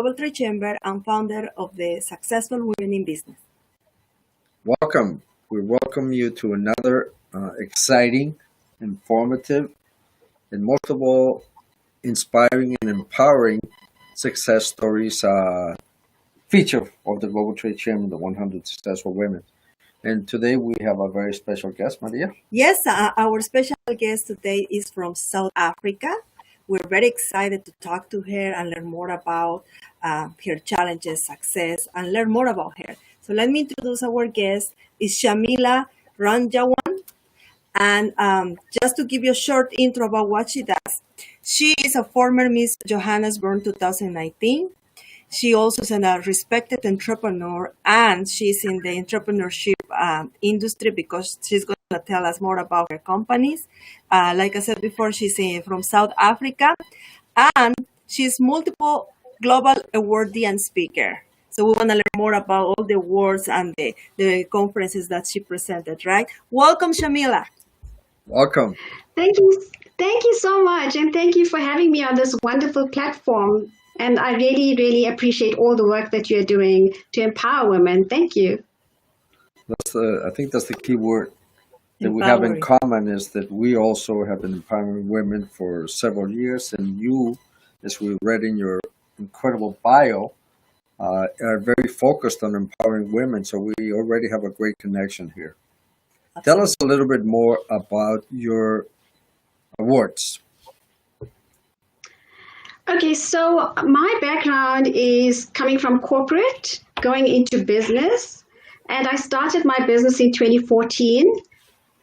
Global Trade Chamber and founder of the Successful Women in Business. Welcome. We welcome you to another exciting, informative, and most of all, inspiring and empowering success stories feature of the Global Trade Chamber, the 100 Successful Women. And today we have a very special guest, Maria. Yes, our special guest today is from South Africa. We're very excited to talk to her and learn more about her challenges, success, and learn more about her. So let me introduce our guest. Is Shamila Ramjawan. And just to give you a short intro about what she does, she is a former Miss Johannesburg 2019. She also is a respected entrepreneur, and she's in the entrepreneurship industry because she's going to tell us more about her companies. Like I said before, she's from South Africa, and she's multiple global awardee and speaker. So we want to learn more about all the awards and the conferences that she presented, right? Welcome, Shamila. Welcome. Thank you. Thank you so much. And thank you for having me on this wonderful platform. And I really, really appreciate all the work that you're doing to empower women. Thank you. I think that's the key word that we have in common, is that we also have been empowering women for several years. And you, as we read in your incredible bio, are very focused on empowering women. So we already have a great connection here. Absolutely. Tell us a little bit more about your awards. Okay, so my background is coming from corporate, going into business, and I started my business in 2014.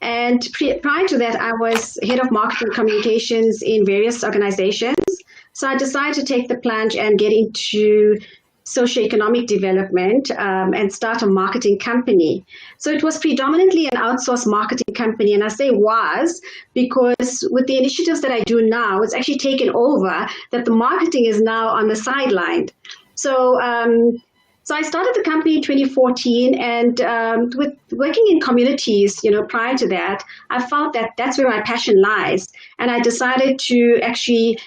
And prior to that, I was head of marketing communications in various organizations. So I decided to take the plunge and get into socioeconomic development and start a marketing company. So it was predominantly an outsourced marketing company. And I say was because with the initiatives that I do now, it's actually taken over that the marketing is now on the sideline. So I started the company in 2014, and with working in communities, prior to that, I felt that that's where my passion lies. And I decided to actually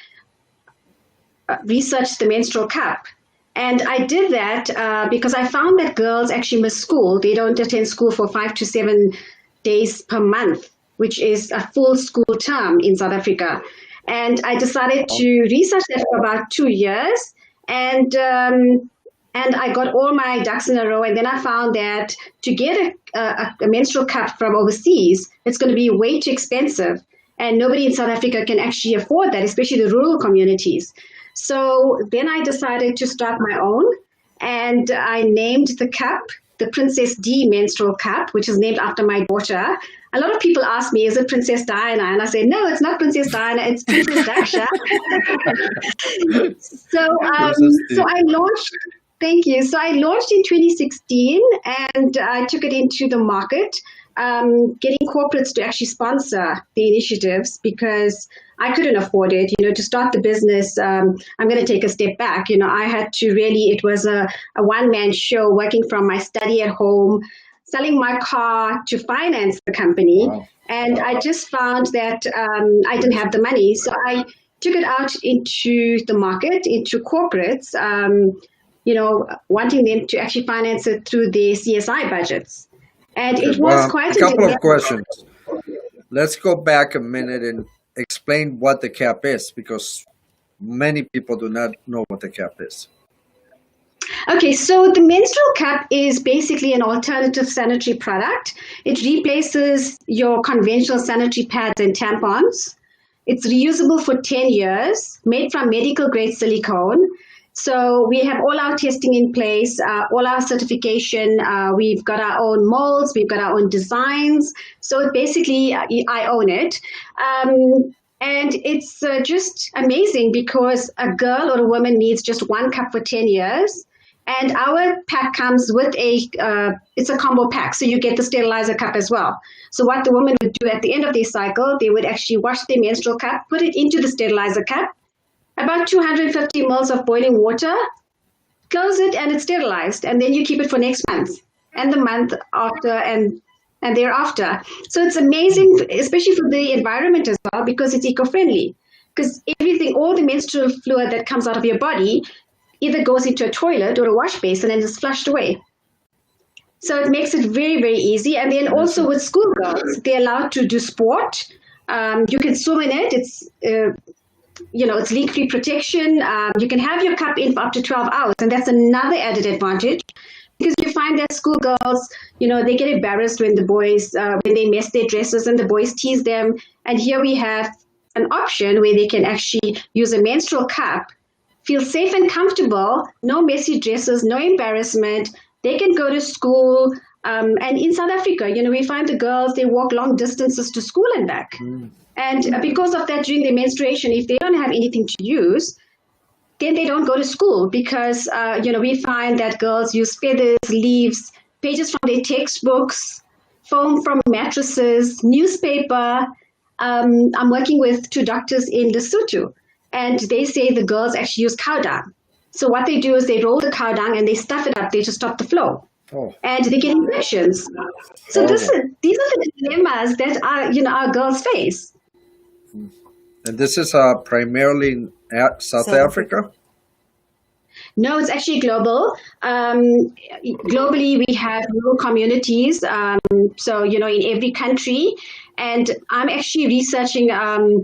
research the menstrual cup. And I did that because I found that girls actually miss school. They don't attend school for 5 to 7 days per month, which is a full school term in South Africa. And I decided to research that for about 2 years. And I got all my ducks in a row. And then I found that to get a menstrual cup from overseas, it's going to be way too expensive. And nobody in South Africa can actually afford that, especially the rural communities. So then I decided to start my own, and I named the cup the Princess D Menstrual Cup, which is named after my daughter. A lot of people ask me, is it Princess Diana? And I say, no, it's not Princess Diana, it's Princess Daksha. So I launched, thank you. So I launched in 2016, and I took it into the market, getting corporates to actually sponsor the initiatives because I couldn't afford it. To start the business, I'm going to take a step back. I had to it was a one-man show, working from my study at home, selling my car to finance the company. Wow. And I just found that I didn't have the money. So I took it out into the market, into corporates, wanting them to actually finance it through their CSI budgets. And it was quite a couple of questions. Let's go back a minute and explain what the cap is, because many people do not know what the cap is. Okay, so the menstrual cup is basically an alternative sanitary product. It replaces your conventional sanitary pads and tampons. It's reusable for 10 years, made from medical grade silicone. So we have all our testing in place, all our certification. We've got our own molds, we've got our own designs. So basically, I own it. And it's just amazing because a girl or a woman needs just one cup for 10 years. And our pack comes with it's a combo pack. So you get the sterilizer cup as well. So what the woman would do at the end of their cycle, they would actually wash their menstrual cup, put it into the sterilizer cup, about 250 mils of boiling water, close it, and it's sterilized. And then you keep it for next month and the month after and thereafter. So it's amazing, especially for the environment as well, because it's eco-friendly. Because all the menstrual fluid that comes out of your body either goes into a toilet or a wash basin and is flushed away. So it makes it very, very easy. And then also with schoolgirls, they're allowed to do sport. You can swim in it. It's it's leak-free protection. You can have your cup in for up to 12 hours, and that's another added advantage, because you find that schoolgirls, they get embarrassed when the boys, when they mess their dresses and the boys tease them. And here we have an option where they can actually use a menstrual cup, feel safe and comfortable, no messy dresses, no embarrassment. They can go to school. And in South Africa, we find the girls, they walk long distances to school and back. And because of that, during their menstruation, if they don't have anything to use, then they don't go to school, because, we find that girls use feathers, leaves, pages from their textbooks, foam from mattresses, newspaper. I'm working with 2 doctors in Lesotho, and they say the girls actually use cow dung. So what they do is they roll the cow dung and they stuff it up there to stop the flow. Oh. And they get infections. So these are the dilemmas that our girls face. And this is primarily in South Africa? No, it's actually global. Globally, we have rural communities, so, in every country. And I'm actually researching, I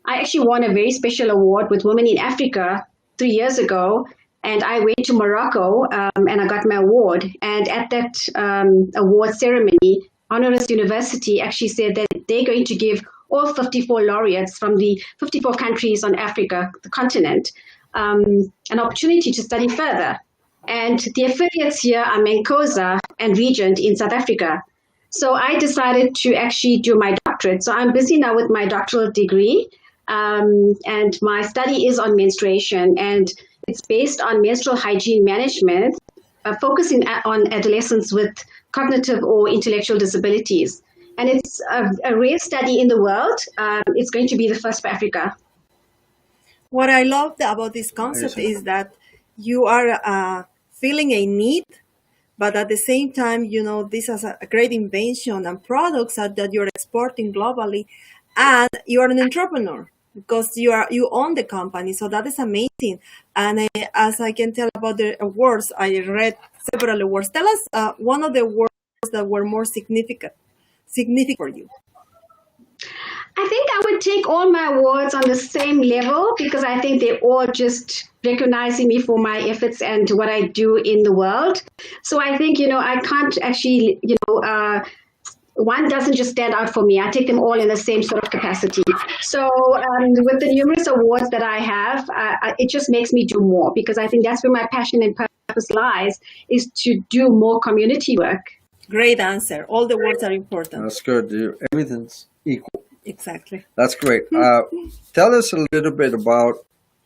actually won a very special award with Women in Africa 3 years ago. And I went to Morocco and I got my award. And at that award ceremony, Honoris University actually said that they're going to give all 54 laureates from the 54 countries on Africa, the continent, an opportunity to study further. And the affiliates here are Mancosa and Regent in South Africa. So I decided to actually do my doctorate. So I'm busy now with my doctoral degree, and my study is on menstruation, and it's based on menstrual hygiene management, focusing on adolescents with cognitive or intellectual disabilities. And it's a rare study in the world. It's going to be the first for Africa. What I love about this concept is that you are feeling a need, but at the same time, this is a great invention and products that you're exporting globally, and you're an entrepreneur because you own the company. So that is amazing. And as I can tell about the awards, I read several awards. Tell us one of the awards that were more significant for you. I think I would take all my awards on the same level, because I think they're all just recognizing me for my efforts and what I do in the world. So I think, I can't actually, one doesn't just stand out for me. I take them all in the same sort of capacity. So with the numerous awards that I have, it just makes me do more, because I think that's where my passion and purpose lies, is to do more community work. Great answer. All the words are important. That's good. Everything's equal. Exactly. That's great. Tell us a little bit about,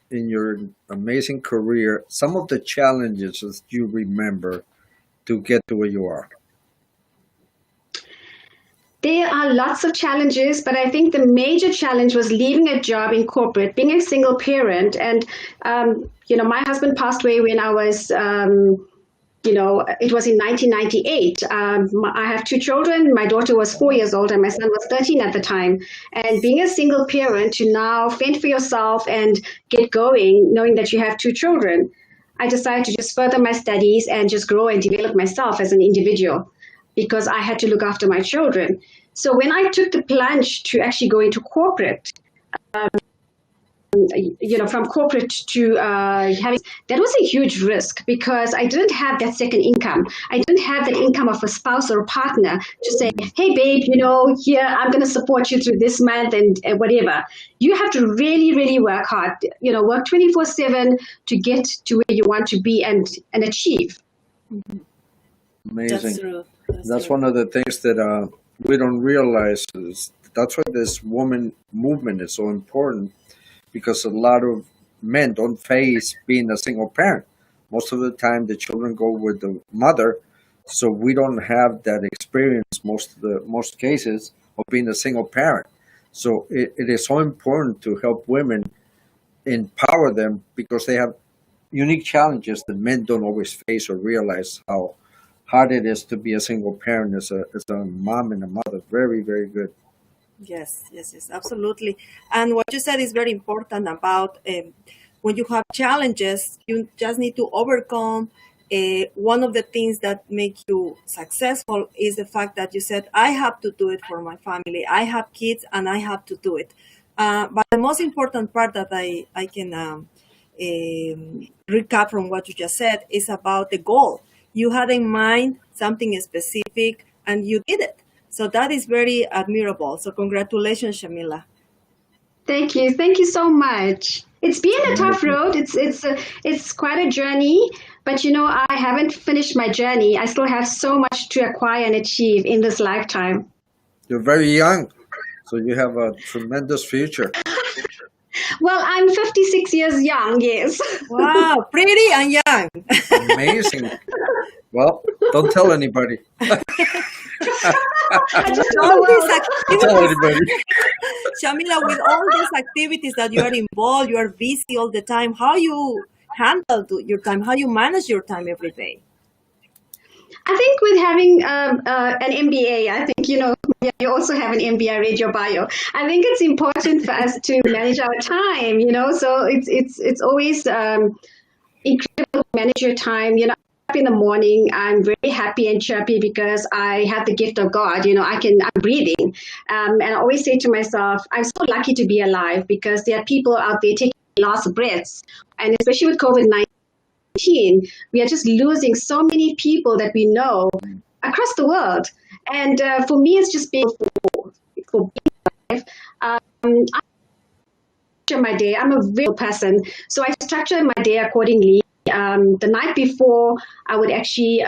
in your amazing career, some of the challenges that you remember to get to where you are. There are lots of challenges, but I think the major challenge was leaving a job in corporate, being a single parent. And, my husband passed away when I was, it was in 1998. I have 2 children. My daughter was 4 years old and my son was 13 at the time. And being a single parent, to now fend for yourself and get going, knowing that you have 2 children, I decided to just further my studies and just grow and develop myself as an individual, because I had to look after my children. So when I took the plunge to actually go into corporate, from corporate to having, that was a huge risk, because I didn't have that second income. I didn't have that income of a spouse or a partner to say, hey, babe, here, I'm going to support you through this month and whatever. You have to really, really work hard, work 24/7 to get to where you want to be and achieve. Amazing. That's true. That's one of the things that we don't realize. That's why this woman movement is so important, because a lot of men don't face being a single parent. Most of the time, the children go with the mother, so we don't have that experience most cases of being a single parent. So it is so important to help women, empower them, because they have unique challenges that men don't always face or realize how hard it is to be a single parent as a mom and a mother. Very, very good. Yes, absolutely. And what you said is very important about when you have challenges, you just need to overcome. One of the things that make you successful is the fact that you said, I have to do it for my family. I have kids and I have to do it. But the most important part that I can recap from what you just said is about the goal. You had in mind something specific and you did it. So that is very admirable. So congratulations, Shamila. Thank you. Thank you so much. It's been a tough road. It's quite a journey, but I haven't finished my journey. I still have so much to acquire and achieve in this lifetime. You're very young, so you have a tremendous future. Well, I'm 56 years young, yes. Wow, pretty and young. Amazing. Well, don't tell anybody. Don't tell anybody. Shamila, with all these activities that you are involved, you are busy all the time. How you handle your time? How you manage your time every day? I think with having an MBA, I think, you also have an MBA, I read your bio. I think it's important for us to manage our time, so it's always incredible to manage your time. Up in the morning, I'm very happy and chirpy because I have the gift of God. I'm breathing. And I always say to myself, I'm so lucky to be alive because there are people out there taking last breaths. And especially with COVID-19, we are just losing so many people that we know across the world. And for me, it's just being for being alive. I structure my day. I'm a visual person, so I structure my day accordingly. The night before, I would actually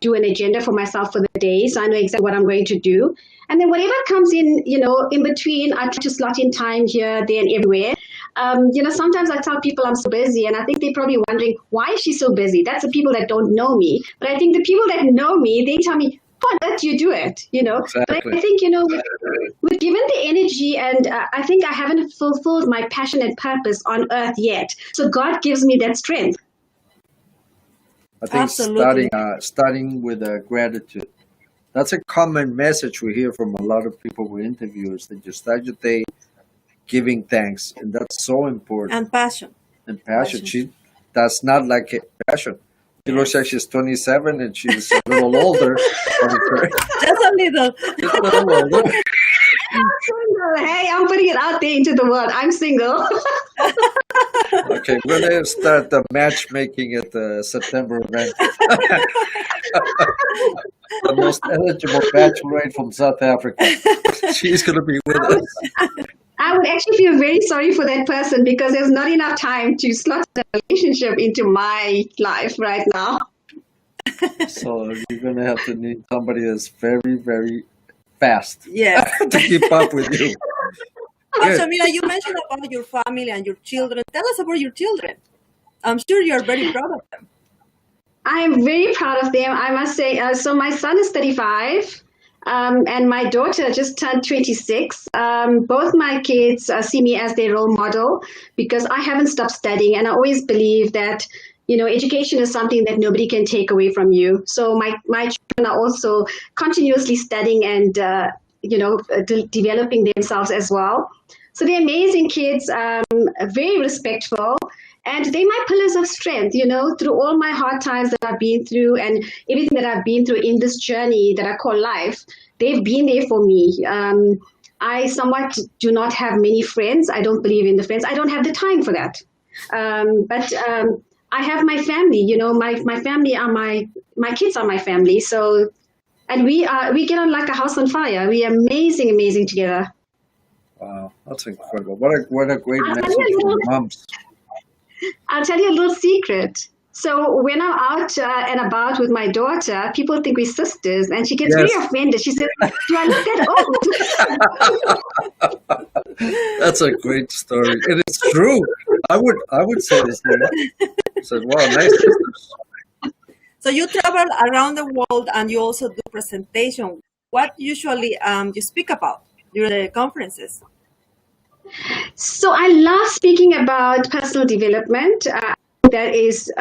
do an agenda for myself for the day, so I know exactly what I'm going to do. And then whatever comes in, in between, I try to slot in time here, there, and everywhere. Sometimes I tell people I'm so busy, and I think they're probably wondering, why is she so busy? That's the people that don't know me. But I think the people that know me, they tell me, how did you do it? Exactly. But I think, we've given the energy, and I think I haven't fulfilled my passion and purpose on earth yet. So God gives me that strength. I think Absolutely. starting with gratitude. That's a common message we hear from a lot of people we interview, is that you start your day giving thanks, and that's so important. And passion. And passion. That's not like passion. She looks like she's 27 and she's a little older. Just a little. Just a little older. Hey, I'm putting it out there into the world. I'm single. Okay, we're going to start the matchmaking at the September event. The most eligible bachelorette from South Africa. She's going to be with us. I would actually feel very sorry for that person because there's not enough time to slot the relationship into my life right now. So you're going to have to need somebody that's very, very fast to keep up with you. Shamila, you mentioned about your family and your children. Tell us about your children. I'm sure you're very proud of them. I'm very proud of them, I must say. So my son is 35. And my daughter just turned 26. Both my kids see me as their role model because I haven't stopped studying. And I always believe that, education is something that nobody can take away from you. So my children are also continuously studying and, developing themselves as well. So they're amazing kids, very respectful. And they're my pillars of strength, through all my hard times that I've been through and everything that I've been through in this journey that I call life. They've been there for me. I somewhat do not have many friends. I don't believe in the friends. I don't have the time for that. But I have my family. My family are my kids are my family. So, and we get on like a house on fire. We are amazing together. Wow, that's incredible. What a great message from moms. I'll tell you a little secret. So when I'm out and about with my daughter, people think we're sisters, and she gets very offended. She says, "Do I look that old?" That's a great story, and it's true. I would say the same. I said, "Wow, nice sisters." So you travel around the world, and you also do presentation. What usually you speak about during the conferences? So I love speaking about personal development. That is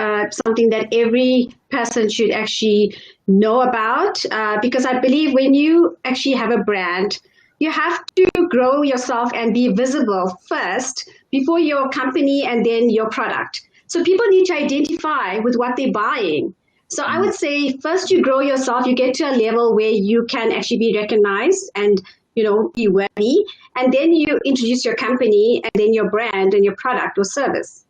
something that every person should actually know about because I believe when you actually have a brand, you have to grow yourself and be visible first before your company and then your product. So people need to identify with what they're buying. So I would say first you grow yourself, you get to a level where you can actually be recognized and be worthy, and then you introduce your company and then your brand and your product or service.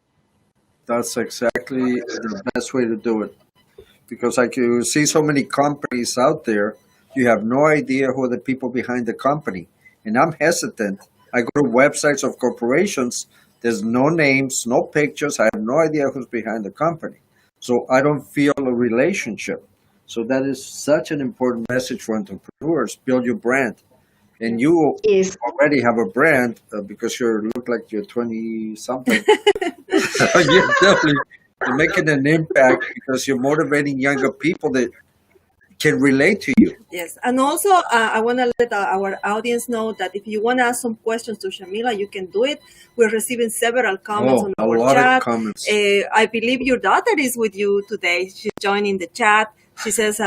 That's exactly the best way to do it. Because like you see so many companies out there, you have no idea who are the people behind the company. And I'm hesitant. I go to websites of corporations, there's no names, no pictures, I have no idea who's behind the company. So I don't feel a relationship. So that is such an important message for entrepreneurs. Build your brand. And you already have a brand because you look like you're 20-something. You're definitely making an impact because you're motivating younger people that can relate to you. Yes, and also I want to let our audience know that if you want to ask some questions to Shamila, you can do it. We're receiving several comments on our lot chat. Of comments. I believe your daughter is with you today. She's joining the chat. She says,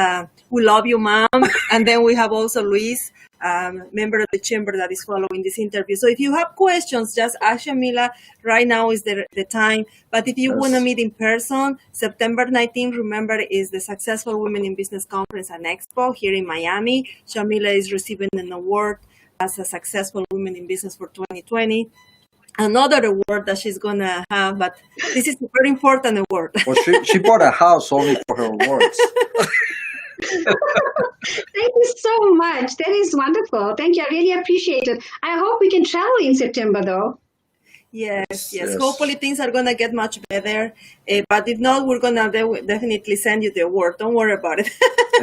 "We love you, Mom." And then we have also Luis, member of the chamber, that is following this interview. So if you have questions, just ask Shamila. Right now is the time. But if you want to meet in person, September 19th, remember, is the Successful Women in Business Conference and Expo here in Miami. Shamila is receiving an award as a Successful Women in Business for 2020. Another award that she's going to have, but this is a very important award. Well, she bought a house only for her awards. Thank you so much. That is wonderful. Thank you. I really appreciate it. I hope we can travel in September, though. Yes. Hopefully things are going to get much better. But if not, we're going to definitely send you the award. Don't worry about it.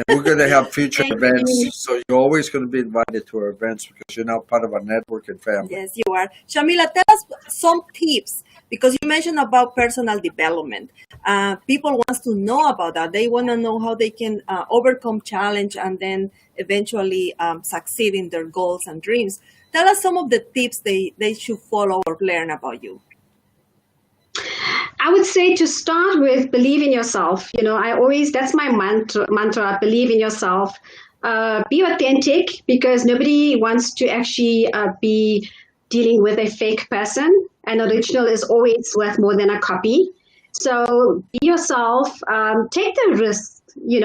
And we're going to have future events. So you're always going to be invited to our events because you're now part of our network and family. Yes, you are. Shamila, tell us some tips, because you mentioned about personal development. People want to know about that. They want to know how they can overcome challenge and then eventually succeed in their goals and dreams. Tell us some of the tips they should follow or learn about you. I would say to start with, believe in yourself. That's my mantra, believe in yourself. Be authentic, because nobody wants to actually be dealing with a fake person. An original is always worth more than a copy. So be yourself, take the risk. We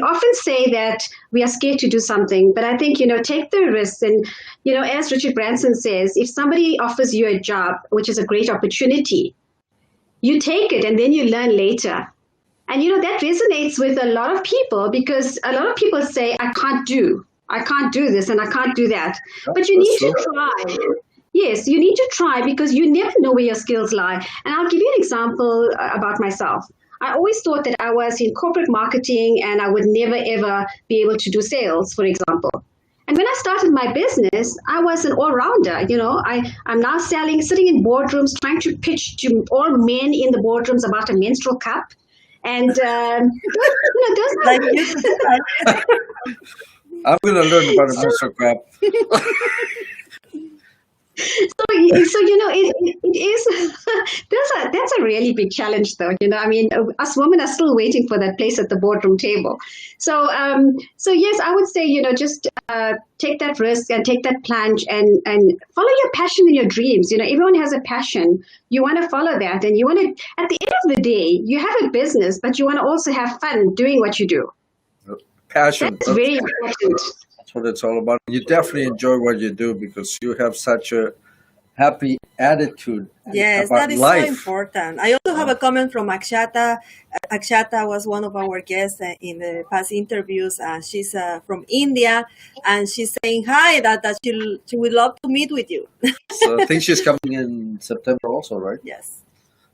often say that we are scared to do something, but I think, take the risk. And, as Richard Branson says, if somebody offers you a job, which is a great opportunity, you take it and then you learn later. And, that resonates with a lot of people, because a lot of people say, I can't do this and I can't do that. But you need to try. Yes, you need to try, because you never know where your skills lie. And I'll give you an example about myself. I always thought that I was in corporate marketing and I would never, ever be able to do sales, for example. And when I started my business, I was an all-rounder. I'm now sitting in boardrooms, trying to pitch to all men in the boardrooms about a menstrual cup. And, those Like I'm going to learn about a menstrual cup. So it is. That's a really big challenge, though. Us women are still waiting for that place at the boardroom table. So yes, I would say, just take that risk and take that plunge and follow your passion and your dreams. Everyone has a passion. You want to follow that, and you want to. At the end of the day, you have a business, but you want to also have fun doing what you do. Passion. That's very important. That's what it's all about. You definitely enjoy what you do because you have such a happy attitude. Yes, about that is life. so important. I also have a comment from Akshata. Akshata was one of our guests in the past interviews. She's from India, and she's saying hi, that she would love to meet with you. So I think she's coming in September also, right? Yes.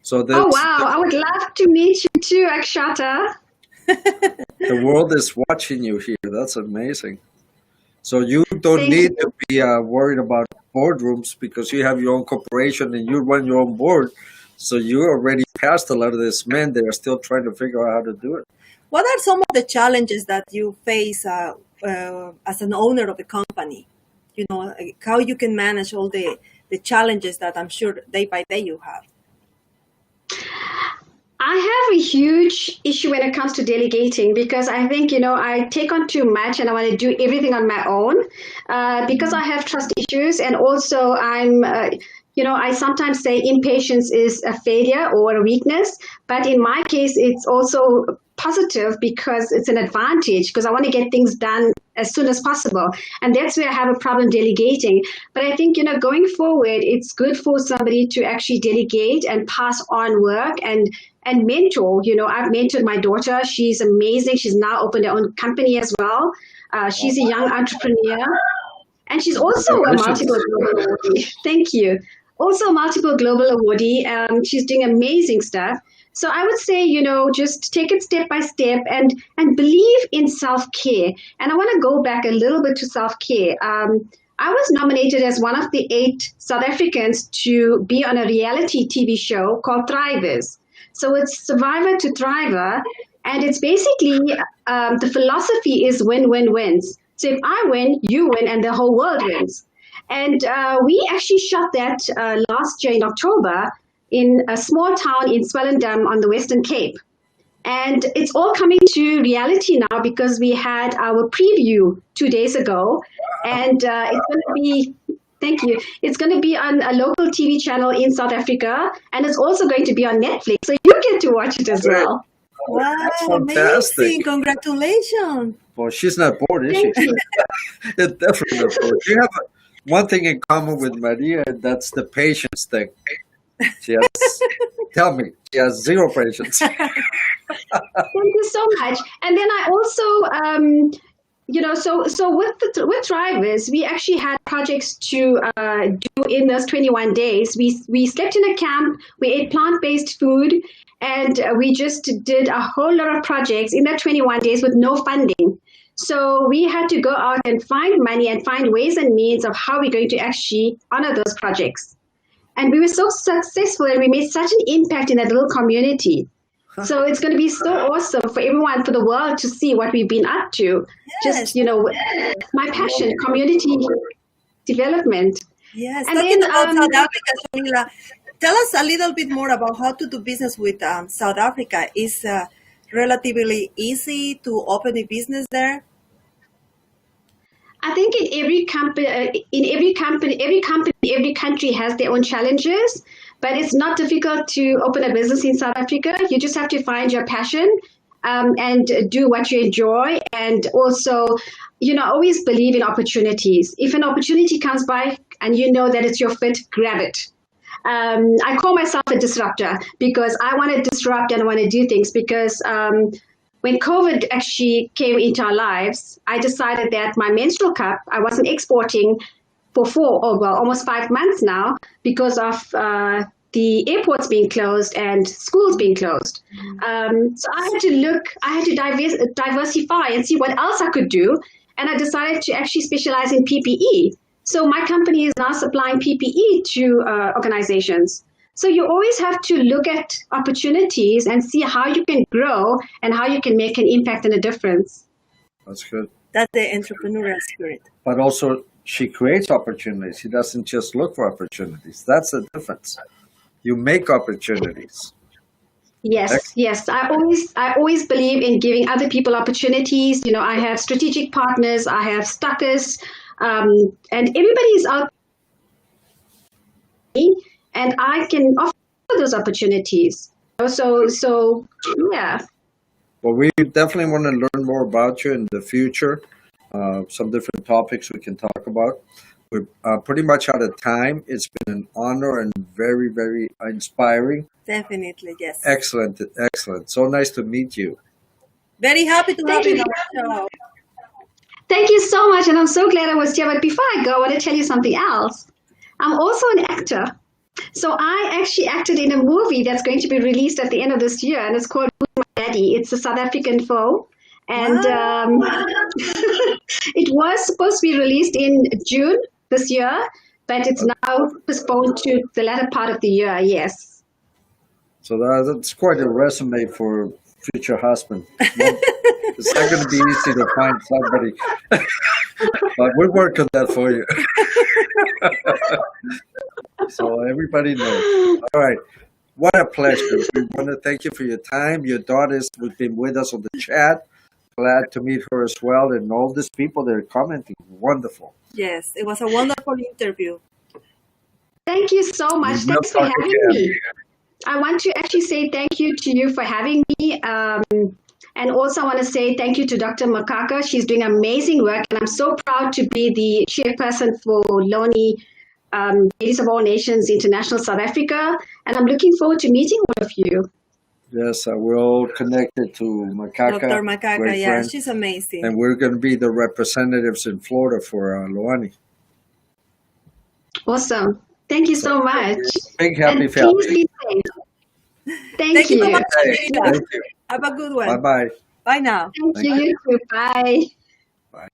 So Oh, wow. I would love to meet you too, Akshata. the world is watching you here. That's amazing. So you don't need to be worried about boardrooms because you have your own corporation and you run your own board. So you already passed a lot of these men that are still trying to figure out how to do it. What are some of the challenges that you face as an owner of a company? How you can manage all the challenges that I'm sure day by day you have. I have a huge issue when it comes to delegating because I think, I take on too much and I want to do everything on my own because I have trust issues. And also I sometimes say impatience is a failure or a weakness. But in my case, it's also positive because it's an advantage because I want to get things done as soon as possible. And that's where I have a problem delegating. But I think, going forward, it's good for somebody to actually delegate and pass on work and mentor. I've mentored my daughter. She's amazing. She's now opened her own company as well. She's a young entrepreneur. And she's also a multiple global awardee. Thank you. Also a multiple global awardee. She's doing amazing stuff. So I would say, just take it step by step and believe in self-care. And I want to go back a little bit to self-care. I was nominated as one of the 8 South Africans to be on a reality TV show called Thrivers. So it's Survivor to Thriver. And it's basically, the philosophy is win-win-wins. So if I win, you win, and the whole world wins. And we actually shot that last year in October in a small town in Swellendam on the Western Cape. And it's all coming to reality now because we had our preview 2 days ago. And it's going to be, thank you, it's going to be on a local TV channel in South Africa. And it's also going to be on Netflix. So you get to watch it as well. Wow, that's fantastic. Amazing. Congratulations. Well, she's not bored, is she? It's definitely not bored. You have one thing in common with Maria, that's the patience thing. She has 0 patience. Thank you so much. And then I also, so with Thrivers, we actually had projects to do in those 21 days. We slept in a camp, we ate plant-based food, and we just did a whole lot of projects in that 21 days with no funding. So we had to go out and find money and find ways and means of how we're going to actually honor those projects. And we were so successful and we made such an impact in that little community. So it's going to be so awesome for everyone, for the world to see what we've been up to. Yes. Just, my passion, community development. Yes. And Talking then, about South Africa, Shamila, tell us a little bit more about how to do business with South Africa. Is relatively easy to open a business there? I think every country has their own challenges, but it's not difficult to open a business in South Africa. You just have to find your passion and do what you enjoy. And also, always believe in opportunities. If an opportunity comes by and you know that it's your fit, grab it. I call myself a disruptor because I want to disrupt and I want to do things because when COVID actually came into our lives, I decided that my menstrual cup, I wasn't exporting for almost 5 months now because of the airports being closed and schools being closed. So I had to diversify and see what else I could do. And I decided to actually specialize in PPE. So my company is now supplying PPE to organizations. So you always have to look at opportunities and see how you can grow and how you can make an impact and a difference. That's good. That's the entrepreneurial spirit. But also, she creates opportunities. She doesn't just look for opportunities. That's the difference. You make opportunities. Yes. I always believe in giving other people opportunities. I have strategic partners. I have stackers, and everybody is out. And I can offer those opportunities. So yeah. Well, we definitely want to learn more about you in the future. Some different topics we can talk about. We're pretty much out of time. It's been an honor and very, very inspiring. Definitely, yes. Excellent. So nice to meet you. Very happy to have you on our show. Thank you so much. And I'm so glad I was here. But before I go, I want to tell you something else. I'm also an actor. So I actually acted in a movie that's going to be released at the end of this year, and it's called My Daddy. It's a South African film, and it was supposed to be released in June this year, but it's now postponed to the latter part of the year. Yes. So that's quite a resume for future husband. It's not going to be easy to find somebody, but we'll work on that for you. So everybody knows. All right. What a pleasure. We want to thank you for your time. Your daughter's been with us on the chat. Glad to meet her as well. And all these people that are commenting. Wonderful. Yes, it was a wonderful interview. Thank you so much. We will Thanks for talk having again. me. I want to actually say thank you to you for having me. And also I want to say thank you to Dr. Makaka. She's doing amazing work. And I'm so proud to be the chairperson for Loani, Ladies of All Nations International South Africa. And I'm looking forward to meeting all of you. Yes, I will connect it to Makaka. Dr. Makaka, great yeah, friend. she's amazing. And we're going to be the representatives in Florida for Loani. Awesome. Thank you so much. Big happy And family. please be safe. Thank you so you. much, Hey, Shamila. thank you. Have a good one. Bye-bye. Bye now. Thank you. You too. Bye. Bye.